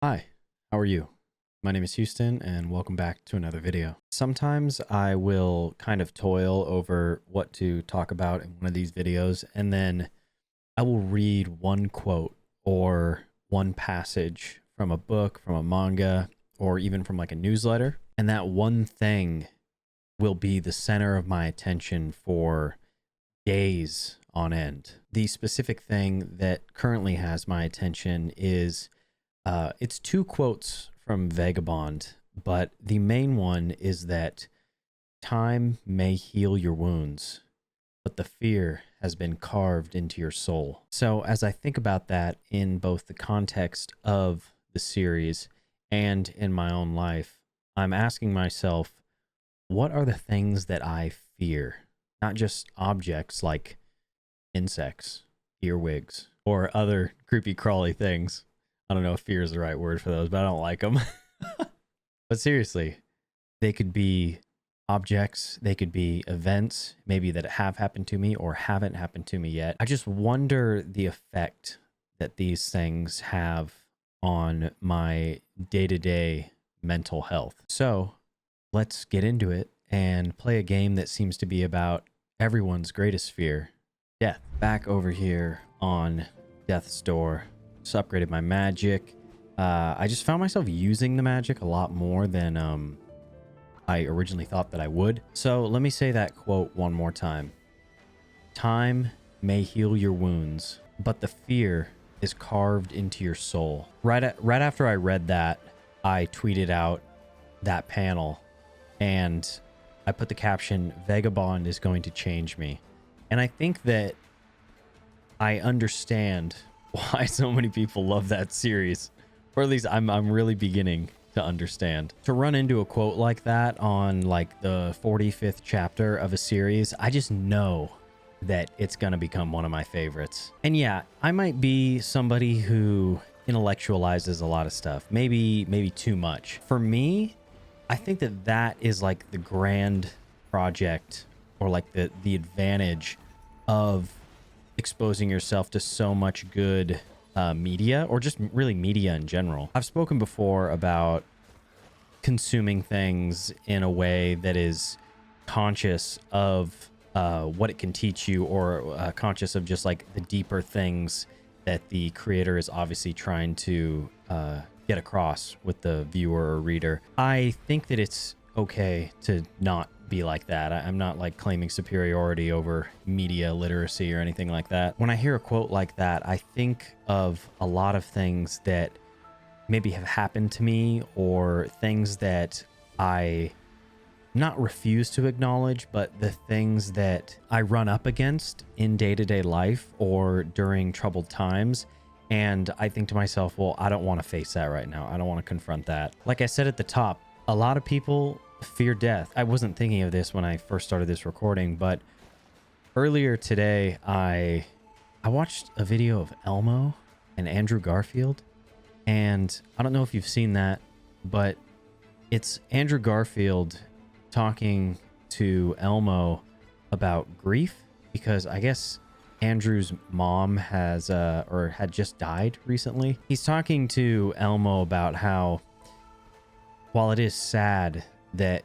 Hi, how are you? My name is Houston and welcome back to another video. Sometimes I will kind of toil over what to talk about in one of these videos, and then I will read one quote or one passage from a book, from a manga, or even from like a newsletter, and that one thing will be the center of my attention for days on end. The specific thing that currently has my attention is it's two quotes from Vagabond, but the main one is that time may heal your wounds, but the fear has been carved into your soul. So, as I think about that in both the context of the series and in my own life, I'm asking myself, what are the things that I fear? Not just objects like insects, earwigs, or other creepy crawly things. I don't know if fear is the right word for those, but I don't like them. But seriously, they could be objects, they could be events, maybe that have happened to me or haven't happened to me yet. I just wonder the effect that these things have on my day-to-day mental health. So let's get into it and play a game that seems to be about everyone's greatest fear, death. Back over here on Death's Door. Just upgraded my magic. I just found myself using the magic a lot more than I originally thought that I would. So let me say that quote one more time. Time may heal your wounds, but the fear is carved into your soul. Right after I read that, I tweeted out that panel and I put the caption, "Vagabond is going to change me." And I think that I understand why so many people love that series, or at least I'm really beginning to understand. To run into a quote like that on like the 45th chapter of a series, I just know that it's gonna become one of my favorites. And yeah, I might be somebody who intellectualizes a lot of stuff, maybe too much. For me, I think that is like the grand project, or like the advantage of exposing yourself to so much good media, or just really media in general. I've spoken before about consuming things in a way that is conscious of what it can teach you, or conscious of just like the deeper things that the creator is obviously trying to get across with the viewer or reader. I think that it's okay to not be like that. I'm not like claiming superiority over media literacy or anything like that. When I hear a quote like that, I think of a lot of things that maybe have happened to me, or things that I not refuse to acknowledge, but the things that I run up against in day-to-day life or during troubled times. And I think to myself, well, I don't want to face that right now. I don't want to confront that. Like I said at the top, a lot of people fear death. I wasn't thinking of this when I first started this recording, but earlier today, I watched a video of Elmo and Andrew Garfield. And I don't know if you've seen that, but it's Andrew Garfield talking to Elmo about grief, because I guess Andrew's mom has or had just died recently. He's talking to Elmo about how, while it is sad that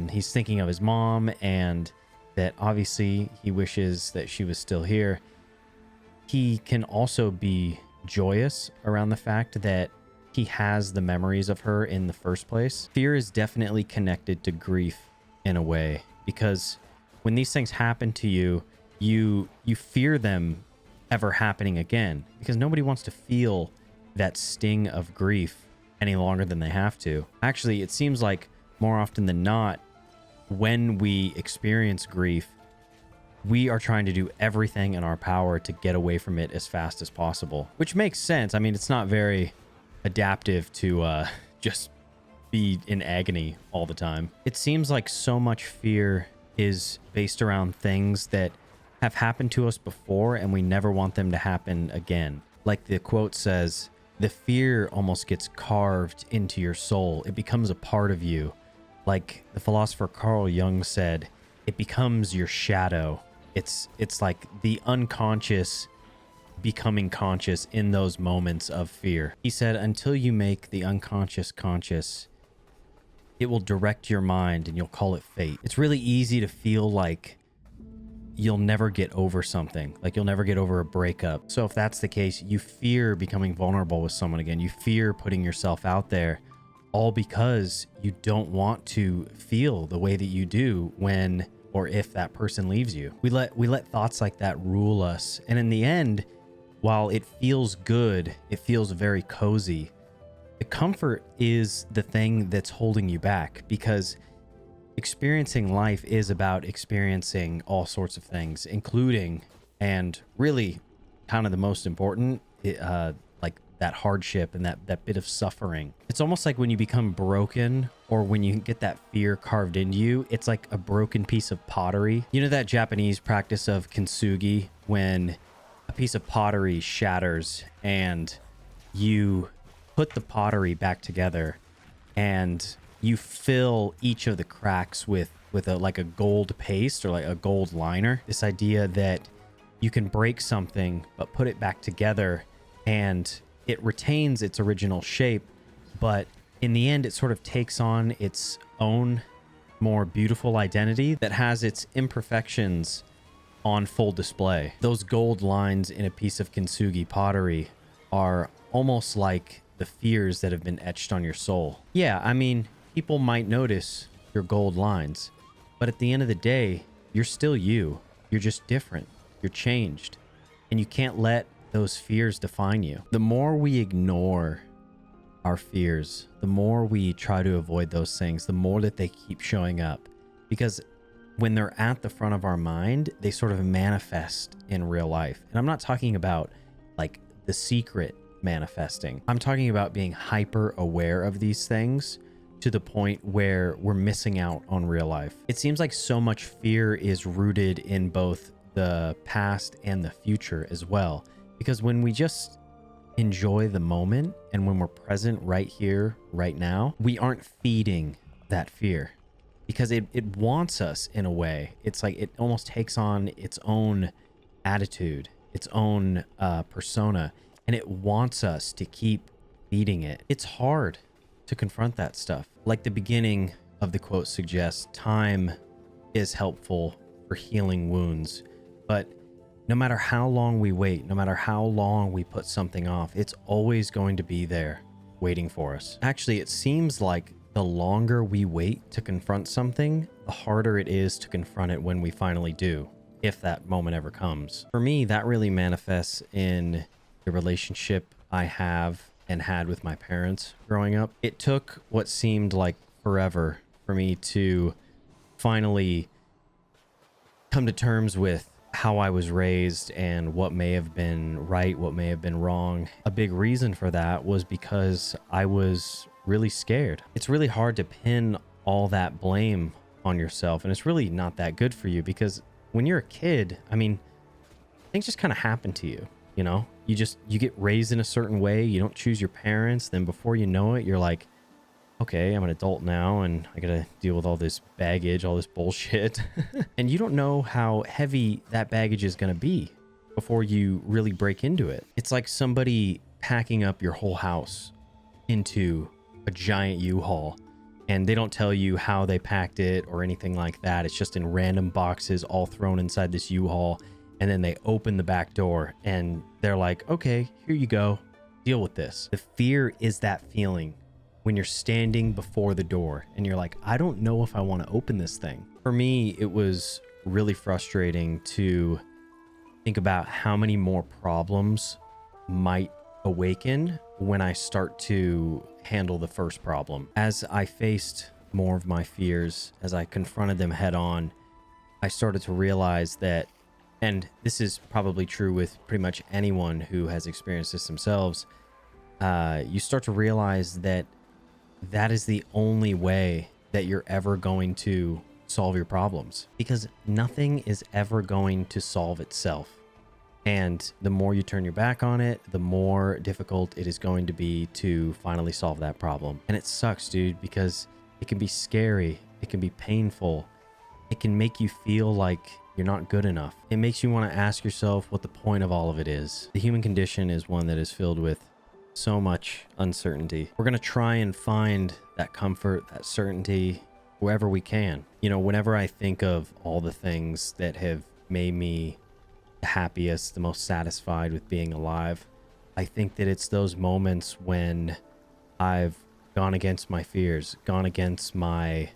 he's thinking of his mom, and that obviously he wishes that she was still here, he can also be joyous around the fact that he has the memories of her in the first place. Fear is definitely connected to grief in a way, because when these things happen to you, you fear them ever happening again, because nobody wants to feel that sting of grief any longer than they have to. Actually, it seems like more often than not, when we experience grief, we are trying to do everything in our power to get away from it as fast as possible, which makes sense. I mean, it's not very adaptive to just be in agony all the time. It seems like so much fear is based around things that have happened to us before, and we never want them to happen again. Like the quote says, the fear almost gets carved into your soul. It becomes a part of you. Like the philosopher Carl Jung said, it becomes your shadow. It's like the unconscious becoming conscious in those moments of fear. He said, until you make the unconscious conscious, it will direct your mind and you'll call it fate. It's really easy to feel like you'll never get over something, like you'll never get over a breakup. So if that's the case, you fear becoming vulnerable with someone again. You fear putting yourself out there, all because you don't want to feel the way that you do when or if that person leaves you. We let thoughts like that rule us. And in the end, while it feels good, it feels very cozy. The comfort is the thing that's holding you back, because experiencing life is about experiencing all sorts of things, including, and really kind of the most important, like that hardship and that bit of suffering. It's almost like when you become broken, or when you get that fear carved into you, it's like a broken piece of pottery. You know that Japanese practice of kintsugi, when a piece of pottery shatters and you put the pottery back together and you fill each of the cracks with like a gold paste or like a gold liner. This idea that you can break something but put it back together and it retains its original shape, but in the end it sort of takes on its own more beautiful identity that has its imperfections on full display. Those gold lines in a piece of kintsugi pottery are almost like the fears that have been etched on your soul. Yeah, I mean, people might notice your gold lines, but at the end of the day, you're still you. You're just different. You're changed. And you can't let those fears define you. The more we ignore our fears, the more we try to avoid those things, the more that they keep showing up. Because when they're at the front of our mind, they sort of manifest in real life. And I'm not talking about like The Secret manifesting. I'm talking about being hyper aware of these things to the point where we're missing out on real life. It seems like so much fear is rooted in both the past and the future as well. Because when we just enjoy the moment and when we're present right here, right now, we aren't feeding that fear, because it wants us in a way. It's like it almost takes on its own attitude, its own persona, and it wants us to keep feeding it. It's hard to confront that stuff. Like the beginning of the quote suggests, time is helpful for healing wounds. But no matter how long we wait, no matter how long we put something off, it's always going to be there waiting for us. Actually, it seems like the longer we wait to confront something, the harder it is to confront it when we finally do, if that moment ever comes. For me, that really manifests in the relationship I have and had with my parents growing up. It took what seemed like forever for me to finally come to terms with how I was raised and what may have been right, what may have been wrong. A big reason for that was because I was really scared. It's really hard to pin all that blame on yourself, and it's really not that good for you, because when you're a kid, I mean, things just kind of happen to you, you know? You get raised in a certain way, you don't choose your parents, then before you know it, you're like, okay, I'm an adult now and I gotta deal with all this baggage, all this bullshit. And you don't know how heavy that baggage is gonna be before you really break into it. It's like somebody packing up your whole house into a giant U-Haul, and they don't tell you how they packed it or anything like that. It's just in random boxes all thrown inside this U-Haul. And then they open the back door and they're like, okay, here you go, deal with this. The fear is that feeling when you're standing before the door and you're like, I don't know if I want to open this thing. For me, it was really frustrating to think about how many more problems might awaken when I start to handle the first problem. As I faced more of my fears, as I confronted them head on, I started to realize that, and this is probably true with pretty much anyone who has experienced this themselves, you start to realize that that is the only way that you're ever going to solve your problems, because nothing is ever going to solve itself. And the more you turn your back on it, the more difficult it is going to be to finally solve that problem. And it sucks, dude, because it can be scary. It can be painful. It can make you feel like you're not good enough. It makes you want to ask yourself what the point of all of it is. The human condition is one that is filled with so much uncertainty. We're going to try and find that comfort, that certainty, wherever we can. You know, whenever I think of all the things that have made me the happiest, the most satisfied with being alive, I think that it's those moments when I've gone against my fears, gone against my,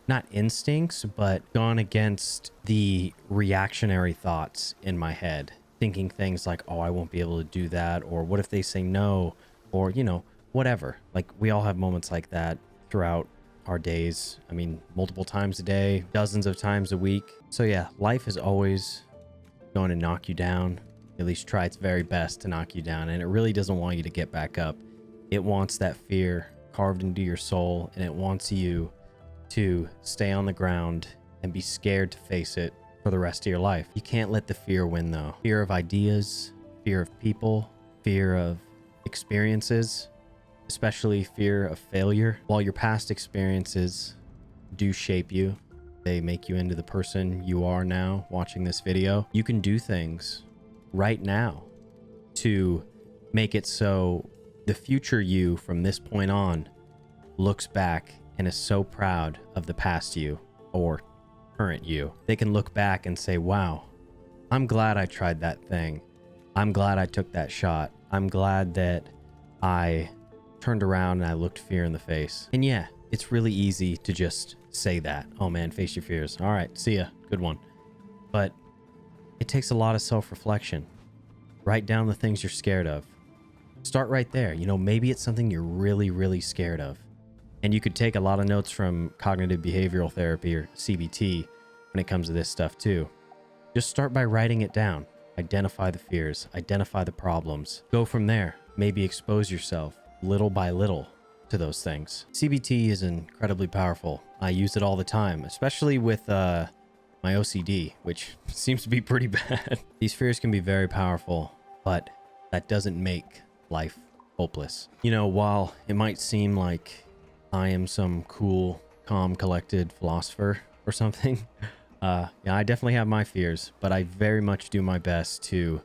not instincts, but gone against the reactionary thoughts in my head, thinking things like, oh, I won't be able to do that, or what if they say no, or, you know, whatever. Like, we all have moments like that throughout our days. I mean, multiple times a day, dozens of times a week. So yeah, life is always going to knock you down, at least try its very best to knock you down, and it really doesn't want you to get back up. It wants that fear carved into your soul, and it wants you to stay on the ground and be scared to face it for the rest of your life. You can't let the fear win, though. Fear of ideas, fear of people, fear of experiences, especially fear of failure. While your past experiences do shape you, they make you into the person you are now watching this video, you can do things right now to make it so the future you from this point on looks back and is so proud of the past you or current you. They can look back and say, wow, I'm glad I tried that thing. I'm glad I took that shot. I'm glad that I turned around and I looked fear in the face. And yeah, it's really easy to just say that. Oh man, face your fears. All right, see ya. Good one. But it takes a lot of self-reflection. Write down the things you're scared of. Start right there. You know, maybe it's something you're really, really scared of. And you could take a lot of notes from cognitive behavioral therapy or CBT when it comes to this stuff too. Just start by writing it down. Identify the fears, identify the problems. Go from there. Maybe expose yourself little by little to those things. CBT is incredibly powerful. I use it all the time, especially with my OCD, which seems to be pretty bad. These fears can be very powerful, but that doesn't make life hopeless. You know, while it might seem like I am some cool, calm, collected philosopher or something, yeah, I definitely have my fears, but I very much do my best to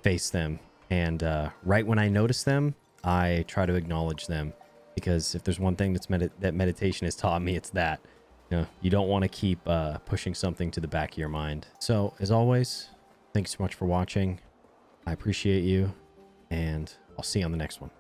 face them. And right when I notice them, I try to acknowledge them, because if there's one thing that meditation has taught me, it's that. You know, you don't want to keep pushing something to the back of your mind. So as always, thanks so much for watching. I appreciate you, and I'll see you on the next one.